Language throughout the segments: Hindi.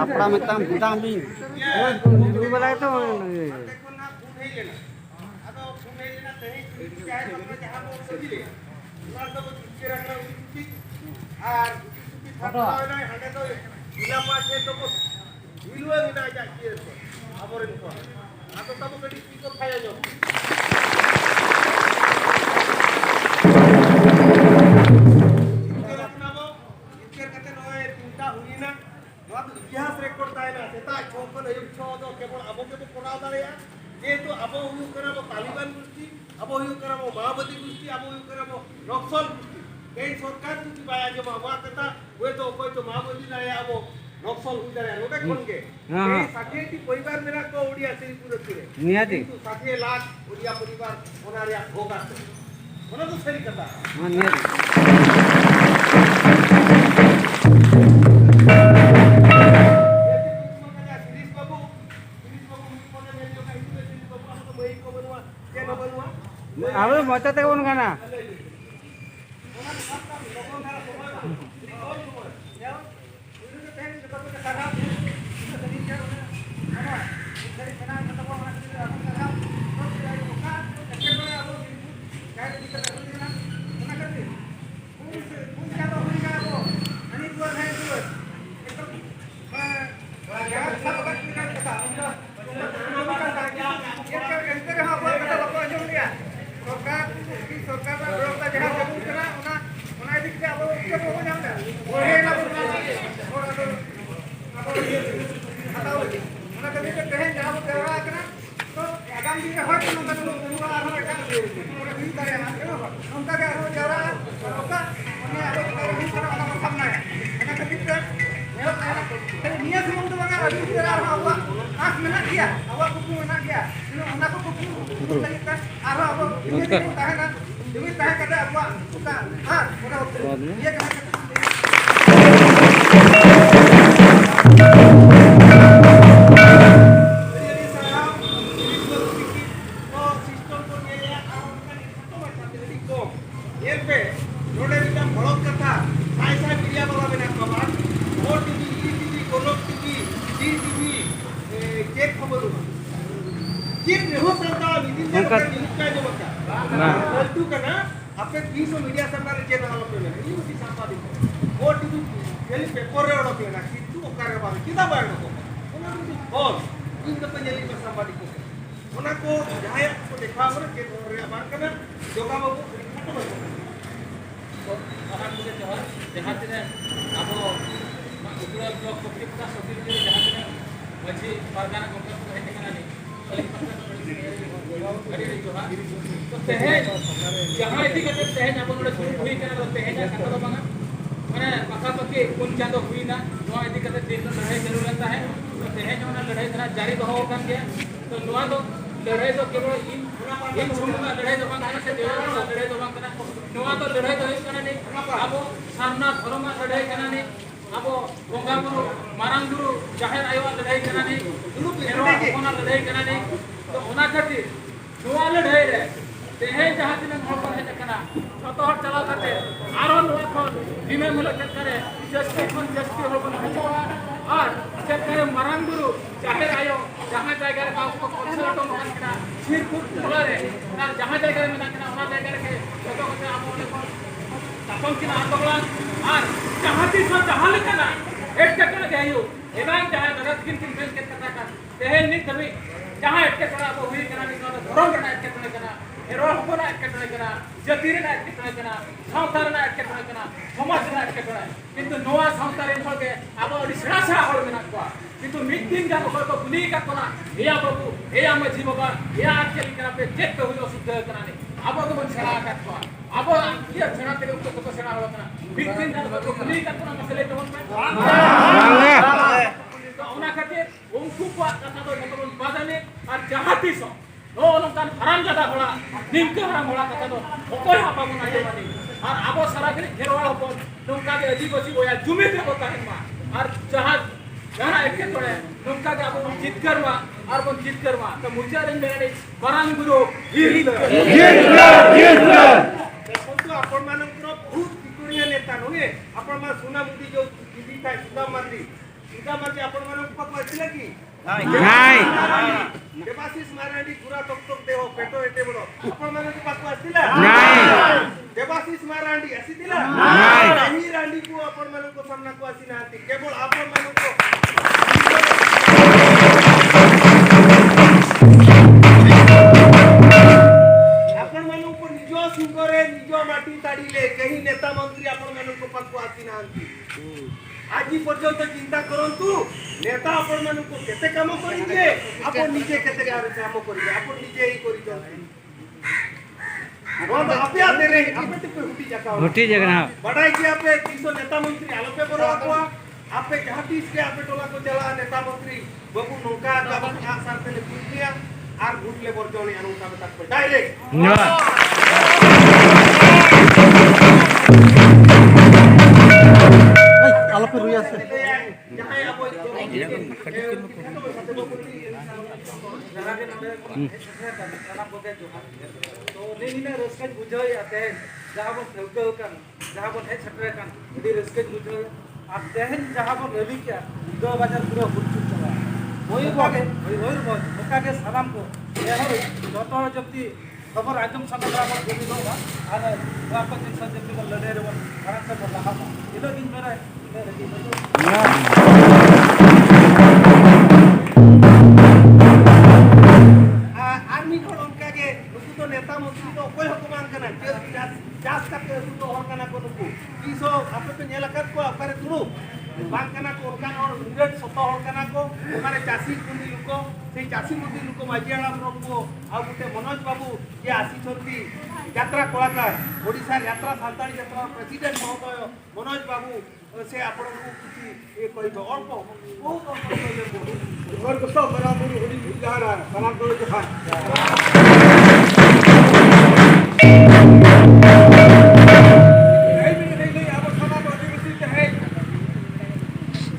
कपड़ा में तम गुदाम भी दूर वाला तो इतिहास रेकॉर्ड तायना सेता छोकन अयुब छो दो केवल अबो के कोराव दारेया जेतु अबो हुयु करबो तालिबान गोष्ठी अबो हुयु करबो माओवादी गोष्ठी अबो हुयु करबो नक्सल गोष्ठी ए सरकार जुदी बाया जे मावा कथा वे तो कोई तो माओवादी दारेया अबो नक्सल हुई दारेया नोटे कोनगे ए 60 परिवार मेरा को ओडिया श्रीपुर रे नियाती 60 लाख ओडिया परिवार ओनारिया भोग आछे ओना तो सही कथा हां नियाती अब मजा तक कौन गाना आपे 300 मीडिया सरकार जे नालो पे नहीं उसी संपादित और तू केली पेपर रे ओडो केना कि तू ओकारे बारे किदा बायनो को ओना तू बोल इन तो जेली पे संपादित को ओना को जाय को देखा पर के रे बार करना जोगा बाबू खत्म हो तो आहार मुझे जहां से आपो उतरा ब्लॉक को कितना सती रे जहां से मछी परगाना को कहते केना नहीं तो तहेज जहां इति कते तहेज आपन रे शुरू होई केना तो तहेज कतो बंगा माने पक्का पक्की कुन चांदो हुई ना नो इति कते दिन लड़ाई जरूर रहता है तो तहेज होना लड़ाई धरा जारी रहो kan गया तो नुआ तो लड़ाई तो केवल इन सुमुना लड़ाई तो बंगा से देवा लड़ाई तो बंगा नुआ तो लड़ाई तो इस करने अब सामना धर्म लड़ाई करने अब बोंगा गुरु मारांग गुरु जाहिर आयो लड़ाई करने ग्रुप हेरो कोना लड़ाई करने तो ओना खातिर नुआ लड़ाई रे तेहे जहां दिन हर पर है कना तो हर चला करते आरो नुआ खन दिने मुलक करे जस्ती हो बन और चेक करे मारांग गुरु जाहिर आयो जहां जायगा रे को कंसल्टो मन कना सिरपुर टोला रे ना जहां जायगा रे ना कना ओना जायगा रे जतो कते आमोले को तापन किना आंदोलन और जहां ती सो जहां लेकना एक टकन गयो एबान जहां नगद किन बेल के कथा का तेहे नि तभी जहां एक टकन अब हुई कना नि धरम कना एक टकन कना हेरो होना एक टकन कना जतीर ना एक टकन कना सावतार ना एक टकन कना समाज ना एक टकन किंतु नोआ सावतार इन होगे अब अडी सड़ा होड़ मेना को किंतु मिड दिन जान होय को बुली का कोना हेया बाबू हेया मझी बाबा हेया के कना पे चेक पे हुई शुद्ध कना नि अब तो मन सड़ा का को अब ये सड़ा के तो सड़ा हो कना मिड दिन जान होय को बुली का कोना मसले तो मन तो ओना खातिर उनको को कथा तो मतलब बादाने और जहाती सो नो नोकान हराम जादा होला निमके हराम होला कथा तो ओकोय हापा मना जेमानी और आबो सारा दिन घेरवा हो नोका के आदिवासी बोया जुमे दे होता है मा और जहां जहां एक तोड़े नोका के आबो जीत करवा और बन जीत करवा तो मुझे रंग मेरे परम गुरु जीत तो आपण मानकर बहुत विकुणीय नेता नोए आपण मा सोना मुदी जो दीदी था सुदा मारली इनका माचे आपण माने पाकू आसिला की नाही देवाशीष मारांडी गुरा तक देहो पेटो एटे बडो आपण माने पाकू आसिला नाही देवाशीष मारांडी आसीतिला नाही एही रांडी को आपण माने को सामना को आसी नाती केवल आपण माने को आपण माने को निजो सिंगरे निजो माटी ताडीले केही नेता मंत्री आपण माने को पाकू आसी नाती आज पर्यंत चिंता करंतु नेता आपण मानकु केते काम करिजे आपण निजे केते काम करिजे आपण निजे ही करि जंती रोड आपे आते रे आपे तो हुटी जगह ना बड़ाई के आपे 300 नेता मंत्री आलोपे करो आपा आपे जहां 30 के आपे टोला को चला नेता मंत्री बबू नौका का आ सारते ले पुटिया आर घुटले बरजोनी अनुका तक डायरेक्ट আলোপে রুই আছে जहां अब तो लेना रस्का बुझाई आते हैं जहां बन ठेवके होकन जहां बन है छटरे कन यदि रस्का बुझाई आप देहन जहां बन रवि क्या 2 बाजार पूरा हुचुच चला वही बागे वही मौका के सलाम को यह जतो जब्ती खबर आजम संगरा पर गोबी होगा और वापस दिन से जब्ती कर लड़े रे कारण से बोला हां ये लोग इन मेरा आर्मी को उनका के नुकु तो नेता मंत्री तो कोई हुकुमान कना जास का के तो और कना को नुकु 300 आपे पे नेलकत को अकारे तुरु बांग कना को उनका और 100 और कना को हमारे चासी कुंडी लुको से चासी कुंडी लुको माजियाला प्रभु आ गुटे मनोज बाबू ये आसी छथि यात्रा कलाकार ओडिसा यात्रा सान्ताली यात्रा प्रेसिडेंट महोदय मनोज बाबू से आपण को किछि ए कहिबो अल्प बहुत अल्प घर को सब बराबर होडी बिहार सलाम करो के खान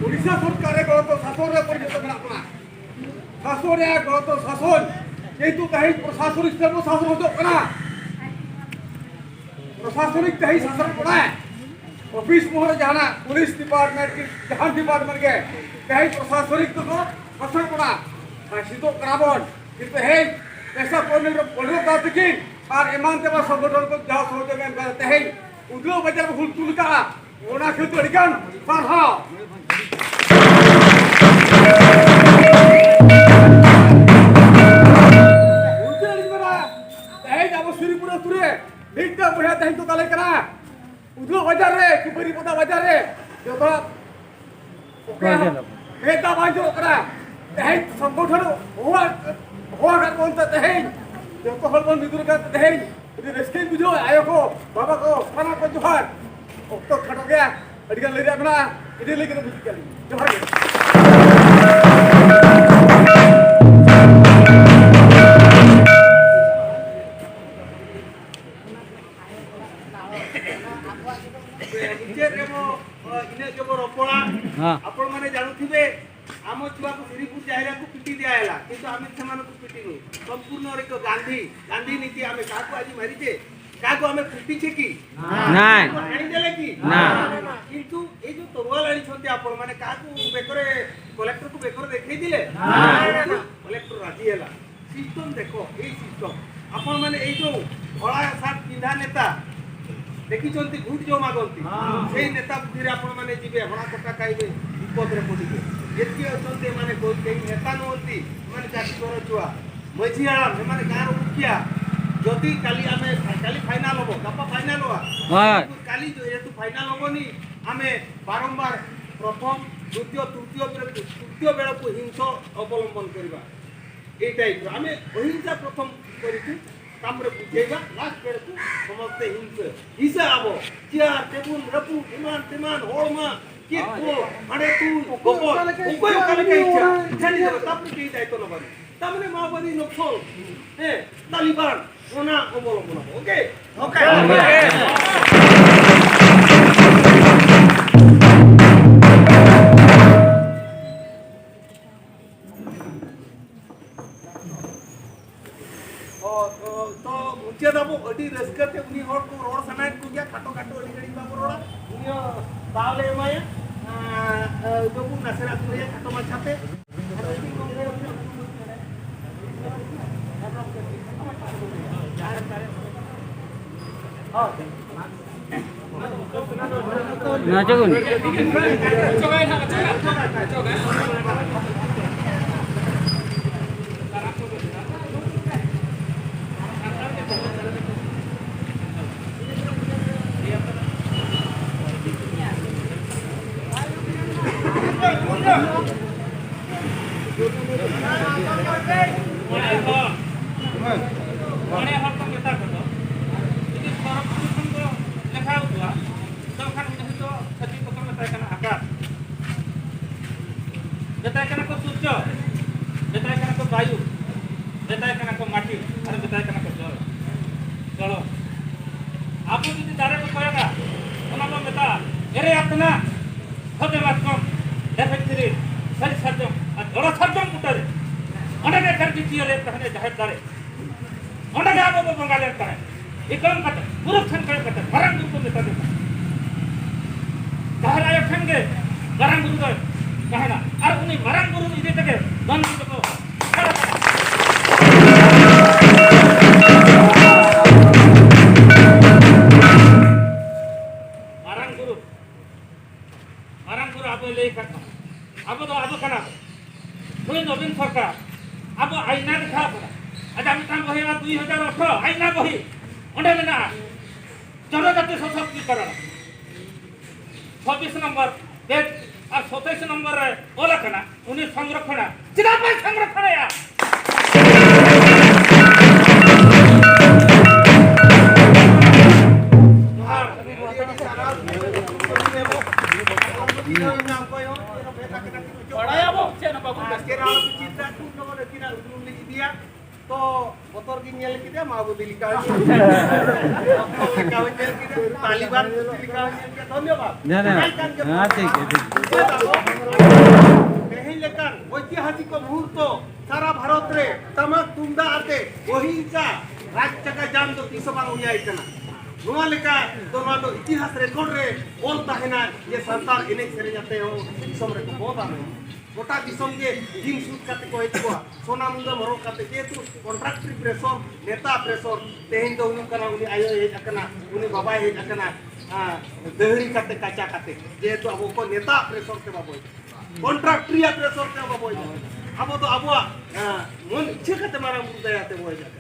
ओडिशा सरकार गत शासन परिवर्तन अपना शासन गत शासन जेतु कहीं प्रशासनिक स्तर पर शासन होतो कना प्रशासनिक कहीं शासन पड़ा है ऑफिस मोहर जाना पुलिस डिपार्टमेंट की जहां डिपार्टमेंट के कहीं प्रशासनिक तो शासन पड़ा सीधो कराबन किंतु है ऐसा पढ़ो का लेकिन और ईमान देवा संगठन को जहां सोचे में कहते हैं उदलो बाजार में हुलतुल का ओना खेत अड़िकन सारहा श्रीपुर तुरे भीटा बढ़िया तहन तो काले करा उदलो बाजार रे किपरी पता बाजार रे जो तो नेता बाजो करा तहन संगठन हुआ का कौन सा तहन जो तो हलबन विदुर का तहन यदि रेस्के बुझो आयो को बाबा को खाना को जोहार तो खटो गया अडिगन ले अपना इधर लेके बुझ के जोहार आपण माने जानुथिबे आम छुआ को श्रीपुर जायरा को पिटी दिया हैला किंतु आमे समान को पिटी नु संपूर्ण एक गांधी नीति आमे काको आज मारी छे काको आमे पिटी छे की नाही आनी देले की ना किंतु ए जो तोरवाल आनी छते आपण माने काको बेकरे कलेक्टर को बेकरे देखै दिले कलेक्टर राजी हैला सिस्टम देखो ए सिस्टम आपण माने ए जो भला साथ पिंधा नेता देखी चलती घुट जो मागंती सेही नेता बुद्धि आपण माने जिबे हणा कटा खाइबे विपद रे पडिबे जेति असंते माने कोई नेता नोती माने चासी घर छुआ मझियाळा माने गार मुखिया जदि काली आमे काली फाइनल होबो कपा फाइनल होआ काली जो हेतु फाइनल होबोनी आमे बारंबार प्रथम द्वितीय तृतीय बेला को हिंसा अवलंबन करबा ए टाइप आमे अहिंसा प्रथम करितु कामरे बुझेगा लास्ट बेर को समझते हिंसा आबो चेयर टेबुल रपु विमान होमा के को अरे तू गोपो उपाय काले के इच्छा छाड़ी दे तापरे के दायित्व नबानी तामने माओवादी नक्सल ए तालिबान ओना अवलंबन ओके तो मुझे दाबो अडी रस्कते उनी हर को रोड सनात को गया खाटो अडी गडी बाबू रोड़ा उनी तावले माया Gabung naserat kuliah atau macate. Nah, Cukun. वायु बेताय कना को माटी और बेताय कना को जल चलो आप যদি দারে को কয়গা ওনা को बेटा এরে আপনা হতে মাতকম ডেফেক্টরি সরি সাজম আর ধরা সাজম কুটারে অনেক এর দিতিলে তাহলে জাহের দারে অনেক আবো বঙ্গালে তারে ইকম কাট পুরো ছন করে কাট মারাং গুরু বেটা দে তাহলে আয় খনগে মারাং গুরু कहना और उन्हीं मरंग गुरु इधे तक बंद को मरंग गुरु आप ले करना अब तो अब करना कोई नवीन सरकार अब आईना दिखा पड़ा आज हम काम बही 2018 आईना बही ओंडे लेना जनजाति सशक्तिकरण 26 नंबर डेट और 27 नंबर ओला कना उन्हें संरक्षण चिदा पर संरक्षण या तो बतर की नेल की दे माबुदी लिखा है तालिबान लिखा है धन्यवाद हाँ ठीक है नहीं लेकर ऐतिहासिक मुहूर्त सारा भारत रे तमाक तुमदा आते वही का राज्य का जान तो तीसबार हो जाए इतना नोआ लेका तो नोआ तो इतिहास रेकॉर्ड रे बोल ताहेना ये संसार इने सेरे जाते हो दिसम रे को बहुत आने गोटा दिसम के जिन सूट काते को हेतुआ सोना मुंदा मरो काते जेतु कॉन्ट्रैक्टरी प्रेशर नेता प्रेशर तेहिन तो उनु कना उनी आयो हे अकना उनी बाबा हे अकना देहरी काते काचा काते जेतु अब को नेता प्रेशर के बाबो कॉन्ट्रैक्टरी प्रेशर के बाबो अब तो अब मन इच्छा काते मारा मुंदा याते बोय जाते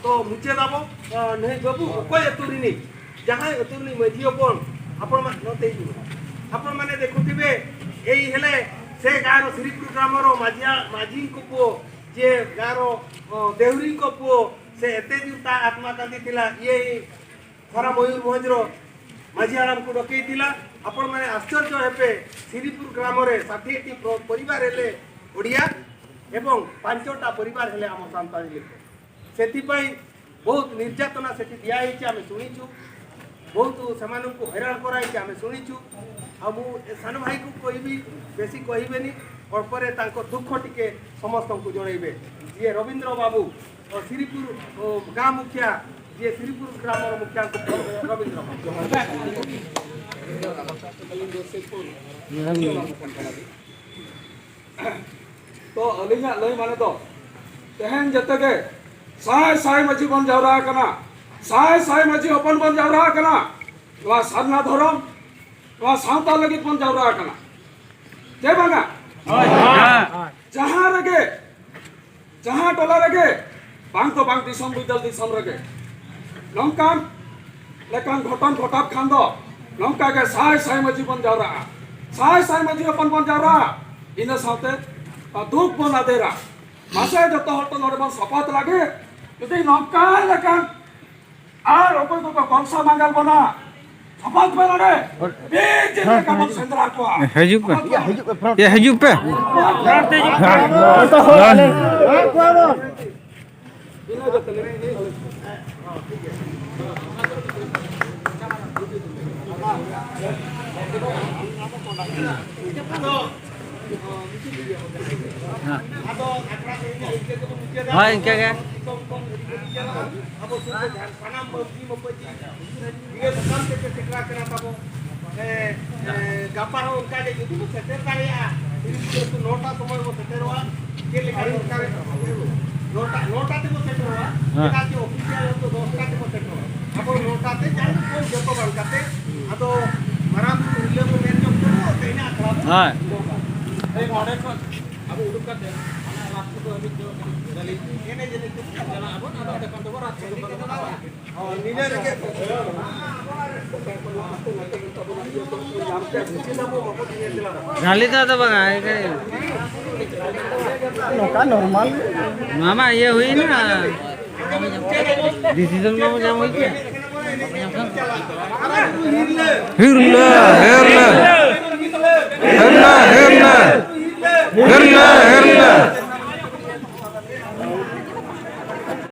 तो मुचे दाबो नहीं बाबू कोई अतुरिनी जहां अतुरिनी मझियो कोन आपण नते आपण माने देखुथिबे एई हेले से गारो श्रीपुर ग्रामरो माझी को पुओ जे गारो देवरी को पुओ से एते जुता आत्मा कांदी थिला ये खरा मयूरभंज रो माझी आराम को डकई थिला आपण माने आश्चर्य हेपे श्रीपुर ग्रामरे 60 टी परिवार हेले ओडिया एवं 5टा परिवार हेले हम सांताली लोक सेति पई बहुत निर्यातना सेति दिया हिचे आमे सुनिछु बहुत समान को हैरान कराई आमे सुनिछु अब सान भाई को कहबी बेसी कहबेनी और पर दुख टिके समस्त को जनइबे ये रविंद्र बाबू और श्रीपुर गाँ मुखिया ये श्रीपुर ग्राम मुखिया रविंद्र तो अलिंगा लई माने तो तेहन जते के साय साय मजी बन जावरा कना साय साय मजी अपन बन जावरा कना वा साधना धरम वा सावता लगी बन जावरा कना जे बांगा जहां रगे जहां टोला रगे बांग तो बांग दिसम बिदल दिसम रगे नंकान लेकान घटन घटाप खान दो नंका के साय साय मजी बन जावरा साय साय मजी अपन बन जावरा इने सावते दुख बन आदेरा मासे जत हट नोडे बन सपात लागे যদি নকাল লেখান আর ওপর তো কংসা মাঙ্গাল বনা সপাত বেলরে বেজ যে কাম সেন্দ্রা কো हजूप ये हजूप पे हाँ इनका क्या अब सुन ध्यान सनम मौजी मपजी ये काम के टेकरा करा पाबो गापा हो उनका के जुदी को सेटर दाड़िया तो नोटा समय को सेटरवा के लेखा नोटा ते को सेटरवा का के ऑफिशियल तो 10 का ते को सेटरवा अब नोटा ते जान को जको बलकाते अदो मराम उल्ले को मेन जो को तेना खराब हां ए मॉडल को अब उडुक का ana राष्ट्र को अभी जो रैली एने जने को चला अब ना तो कंटो राष्ट्र को और नीले के झाली तर आता बघा हे काय नॉर्मल मामा ये हुई ना डिसिजन में जाम हुई क्या हिरला